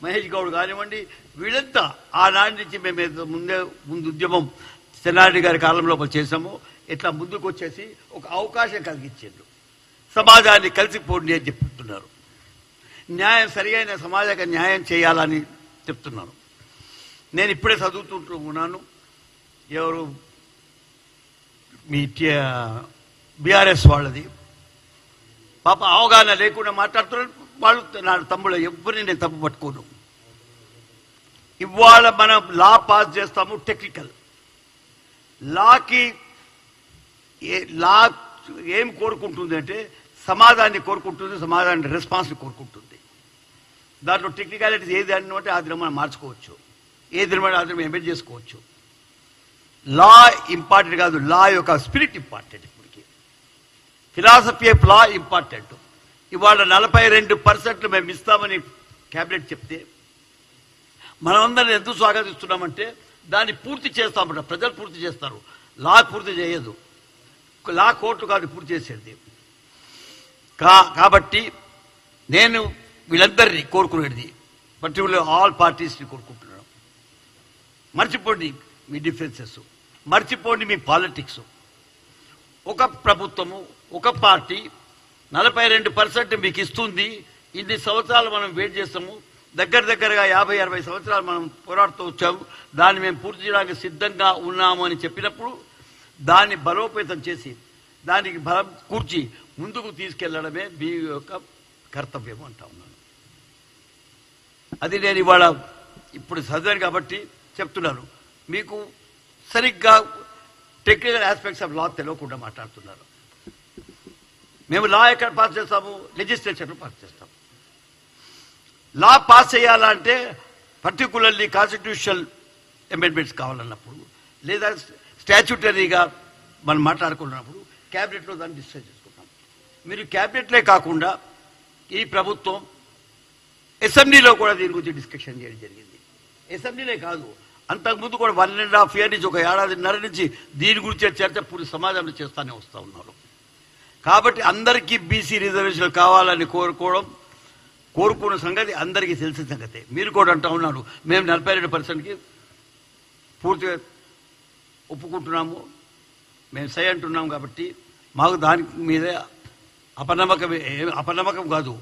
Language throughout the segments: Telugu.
మహేష్ గౌడ్ కానివ్వండి, వీళ్ళంతా ఆనాటి నుంచి మేము ముందు ఉద్యమం చెన్నారెడ్డి గారి కాలంలో చేసాము. ఇట్లా ముందుకు వచ్చేసి ఒక అవకాశం కలిగించారు, సమాజాన్ని కలిసిపోండి అని చెప్తున్నారు. న్యాయం సరియైన సమాజానికి న్యాయం చేయాలని చెప్తున్నాను. నేను ఇప్పుడే చదువుతుంటూ ఉన్నాను. ఎవరు మీ బీఆర్ఎస్ వాళ్ళది పాప అవగాహన లేకుండా మాట్లాడుతున్నారు వాళ్ళు. నా తమ్ముడు ఎవరిని నేను తప్పు పట్టుకోను. ఇవాళ మనం లా పాస్ చేస్తాము. టెక్నికల్ లాకి లా ఏం కోరుకుంటుంది అంటే సమాజాన్ని కోరుకుంటుంది, సమాజాన్ని రెస్పాన్స్ని కోరుకుంటుంది. దాంట్లో టెక్నికాలిటీస్ ఏది అంటే ఆ దినం మనం మార్చుకోవచ్చు, ఏ దినం ఆ దినం ఎంబెడ్ చేసుకోవచ్చు. లా ఇంపార్టెంట్ కాదు, లా యొక్క స్పిరిట్ ఇంపార్టెంట్. ఇప్పటికి ఫిలాసఫీ ఆఫ్ లా ఇంపార్టెంట్. ఇవాళ 42% మేము ఇస్తామని క్యాబినెట్ చెప్తే మనమందరం ఎందుకు స్వాగతిస్తున్నామంటే దాన్ని పూర్తి చేస్తామట. ప్రజలు పూర్తి చేస్తారు, లా పూర్తి చేయదు. లా కోర్టు కాదు పూర్తి చేసేది. కాబట్టి నేను వీళ్ళందరినీ కోరుకునేది, పర్టికులర్ ఆల్ పార్టీస్ని కోరుకుంటున్నాను. మర్చిపోండి మీ డిఫరెన్సెస్, మర్చిపోండి మీ పాలిటిక్స్. ఒక ప్రభుత్వము, ఒక పార్టీ 42% మీకు ఇస్తుంది. ఇన్ని సంవత్సరాలు మనం వెయిట్ చేస్తాము. దగ్గరగా 50-60 సంవత్సరాలు మనం పోరాడుతూ వచ్చాము. దాన్ని మేము పూర్తి చేయడానికి సిద్ధంగా ఉన్నాము అని చెప్పినప్పుడు దాన్ని బలోపేతం చేసి దానికి బలం కూర్చి ముందుకు తీసుకెళ్లడమే మీ యొక్క కర్తవ్యం అంటా ఉన్నాను. అది నేను ఇవాళ ఇప్పుడు చదివాను కాబట్టి చెప్తున్నాను. మీకు సరిగ్గా టెక్నికల్ ఆస్పెక్ట్స్ ఆఫ్ లా తెలియకుండా మాట్లాడుతున్నారు. మేము లా ఎక్కడ పాస్ చేస్తాము? లెజిస్లేచర్లో పాస్ చేస్తాము. లా పాస్ చేయాలంటే పర్టికులర్లీ కాన్స్టిట్యూషనల్ అమెండ్మెంట్స్ కావాలన్నప్పుడు, లేదా స్టాచ్యూటరీగా మనం మాట్లాడుకున్నప్పుడు క్యాబినెట్లో దాన్ని డిస్కస్ చేసుకుంటాం. మీరు క్యాబినెట్లే కాకుండా ఈ ప్రభుత్వం అసెంబ్లీలో కూడా దీని గురించి డిస్కషన్ చేయడం జరిగింది. అసెంబ్లీలే కాదు, అంతకుముందు కూడా 1.5 years నుంచి, ఒక ఏడాదిన్నర నుంచి దీని గురించే చర్చ పూర్తి సమాజంలో చేస్తూనే వస్తూ ఉన్నారు. కాబట్టి అందరికీ బీసీ రిజర్వేషన్లు కావాలని కోరుకున్న సంగతి అందరికీ తెలిసిన సంగతే. మీరు కూడా అంటూ ఉన్నారు మేము 42%కి పూర్తిగా ఒప్పుకుంటున్నాము, మేము సై అంటున్నాము. కాబట్టి మాకు దాని మీద అపనమ్మకం కాదు,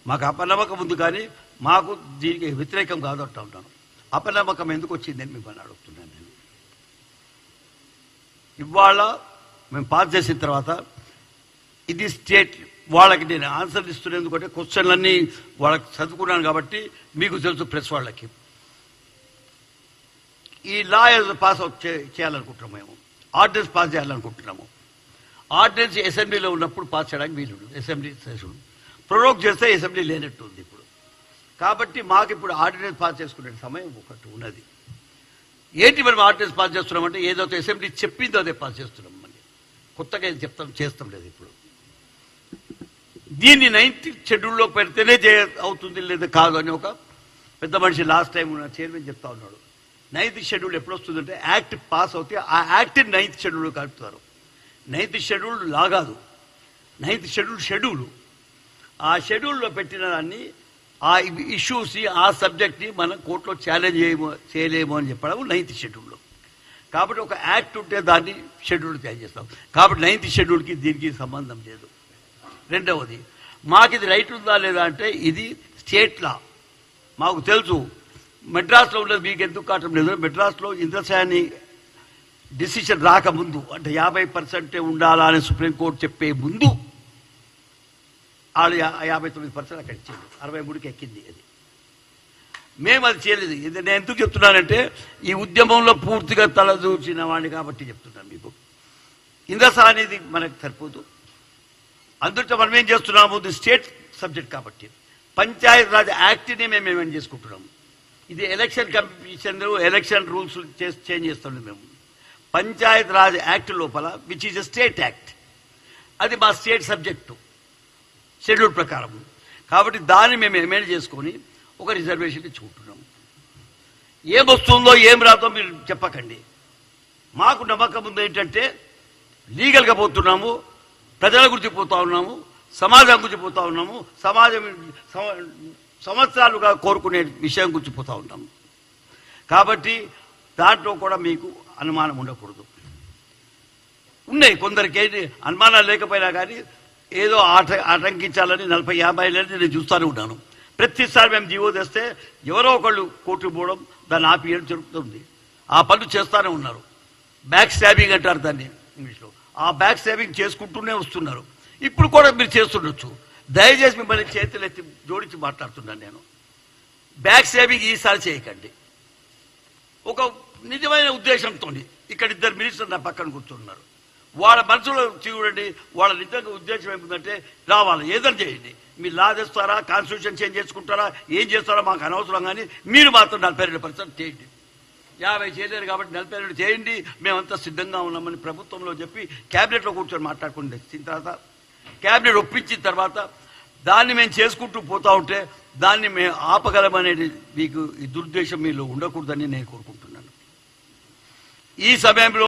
మాకు అపనమ్మకం ఉంది, కానీ మాకు దీనికి వ్యతిరేకం కాదు అంటూ ఉంటాను. అపనమ్మకం ఎందుకు వచ్చిందని మిమ్మల్ని అడుగుతున్నాను. నేను ఇవాళ మేము పాస్ చేసిన తర్వాత ఇది స్టేట్ వాళ్ళకి నేను ఆన్సర్ ఇస్తున్నాను. ఎందుకంటే క్వశ్చన్లన్నీ వాళ్ళకి చదువుకున్నాను కాబట్టి మీకు తెలుసు. ప్రెస్ వాళ్ళకి ఈ లా పాస్ అవుట్ చేయాలనుకుంటున్నాము. మేము ఆర్డినెన్స్ పాస్ చేయాలనుకుంటున్నాము. ఆర్డినెన్స్ అసెంబ్లీలో ఉన్నప్పుడు పాస్ చేయడానికి వీలుండు. అసెంబ్లీ సెషన్ ప్రొరోగ్ చేస్తే అసెంబ్లీ లేనట్టు ఉంది ఇప్పుడు. కాబట్టి మాకు ఇప్పుడు ఆర్డినెన్స్ పాస్ చేసుకునే సమయం ఒకటి ఉన్నది. ఏంటి మనం ఆర్డినెన్స్ పాస్ చేస్తున్నామంటే ఏదైతే అసెంబ్లీ చెప్పిందో అదే పాస్ చేస్తున్నాం. మళ్ళీ కొత్తగా ఏది చేస్తాం లేదు. ఇప్పుడు దీన్ని 9th షెడ్యూల్లో పెడితేనే అవుతుంది, లేదా కాదు అని ఒక పెద్ద మనిషి లాస్ట్ టైం ఉన్న చైర్మన్ చెప్తా ఉన్నాడు. 9th షెడ్యూల్ ఎప్పుడు వస్తుందంటే యాక్ట్ పాస్ అవుతే ఆ యాక్ట్ 9th షెడ్యూల్ కలుపుతారు. 9th షెడ్యూల్ లాగాదు, 9th షెడ్యూల్ ఆ షెడ్యూల్లో పెట్టిన దాన్ని, ఆ ఇష్యూస్ని, ఆ సబ్జెక్ట్ని మనం కోర్టులో ఛాలెంజ్ చేయలేము అని చెప్పడం 9th షెడ్యూల్లో. కాబట్టి ఒక యాక్ట్ ఉంటే దాన్ని షెడ్యూల్ చేంజ్ చేస్తాం. కాబట్టి 9th షెడ్యూల్కి దీనికి సంబంధం లేదు. రెండవది, మాకు ఇది రైట్ ఉందా లేదా అంటే ఇది స్టేట్ లా. మాకు తెలుసు మెడ్రాస్లో ఉన్నది, మీకు ఎందుకు కావటం లేదు. మెడ్రాస్లో ఇంద్రసాని డిసిషన్ రాకముందు, అంటే 50% ఉండాలా అని సుప్రీంకోర్టు చెప్పే ముందు వాళ్ళు 59% అక్కడ ఇచ్చింది, 63కి ఎక్కింది. అది మేము అది చేయలేదు. ఇది నేను ఎందుకు చెప్తున్నానంటే ఈ ఉద్యమంలో పూర్తిగా తలదూర్చిన వాడిని కాబట్టి చెప్తున్నాను మీకు. ఇంద్రసానిది మనకు సరిపోదు. అందులో మనం ఏం చేస్తున్నాము, ఇది స్టేట్ సబ్జెక్ట్ కాబట్టి పంచాయత్ రాజ్ యాక్ట్ని మేము ఏమేమి చేసుకుంటున్నాము. ఇది election commission election rules change చేస్తున్నాం మేము. పంచాయత్ రాజ్ యాక్ట్ లోపల which is a state act, అది మా స్టేట్ సబ్జెక్టు షెడ్యూల్ ప్రకారం. కాబట్టి దాన్ని మేము ఎమెండ్ చేసుకొని ఒక రిజర్వేషన్ ఇచ్చుకుంటున్నాము. ఏమొస్తుందో ఏం రాదో మీరు చెప్పకండి. మాకు నమ్మకం ఉంది ఏంటంటే లీగల్గా పోతున్నాము, ప్రజల గురించి పోతా ఉన్నాము, సమాజం గురించి పోతా ఉన్నాము. సమాజం సంవత్సరాలుగా కోరుకునే విషయం గురించి పోతా ఉంటాం. కాబట్టి దాంట్లో కూడా మీకు అనుమానం ఉండకూడదు. ఉన్నాయి కొందరికి అనుమానాలు లేకపోయినా కానీ ఏదో ఆటంకించాలని 40-50 ఏళ్ళని నేను చూస్తూనే ఉన్నాను. ప్రతిసారి మేము జీవో తెస్తే ఎవరో ఒకళ్ళు కోర్టుకు పోవడం, దాన్ని ఆపియడం జరుగుతుంది. ఆ పనులు చేస్తూనే ఉన్నారు. బ్యాక్ స్టాబింగ్ అంటారు దాన్ని ఇంగ్లీష్లో. ఆ బ్యాక్ స్టాబింగ్ చేసుకుంటూనే వస్తున్నారు. ఇప్పుడు కూడా మీరు చేస్తుండొచ్చు. దయచేసి మిమ్మల్ని చేతులు ఎత్తి జోడించి మాట్లాడుతున్నాను నేను. బ్యాక్ స్టాబింగ్ ఈసారి చేయకండి. ఒక నిజమైన ఉద్దేశంతో ఇక్కడ 2 మినిస్టర్లు నా పక్కన కూర్చున్నారు. వాళ్ళ మనసులో చూడండి, వాళ్ళ నిజంగా ఉద్దేశం ఏముందంటే రావాలి, ఏదైనా చేయండి. మీరు లా తెస్తారా, కాన్స్టిట్యూషన్ చేంజ్ చేసుకుంటారా, ఏం చేస్తారా మాకు అనవసరం, కానీ మీరు మాత్రం 42% చేయండి. 50 చేయలేరు కాబట్టి 42 చేయండి, మేమంతా సిద్ధంగా ఉన్నామని ప్రభుత్వంలో చెప్పి క్యాబినెట్లో కూర్చొని మాట్లాడుకుని తెచ్చిన తర్వాత, క్యాబినెట్ ఒప్పించిన తర్వాత దాన్ని మేము చేసుకుంటూ పోతా ఉంటే దాన్ని మేము ఆపగలమనేది మీకు ఈ దురుద్దేశం మీలో ఉండకూడదని నేను కోరుకుంటున్నాను. ఈ సమయంలో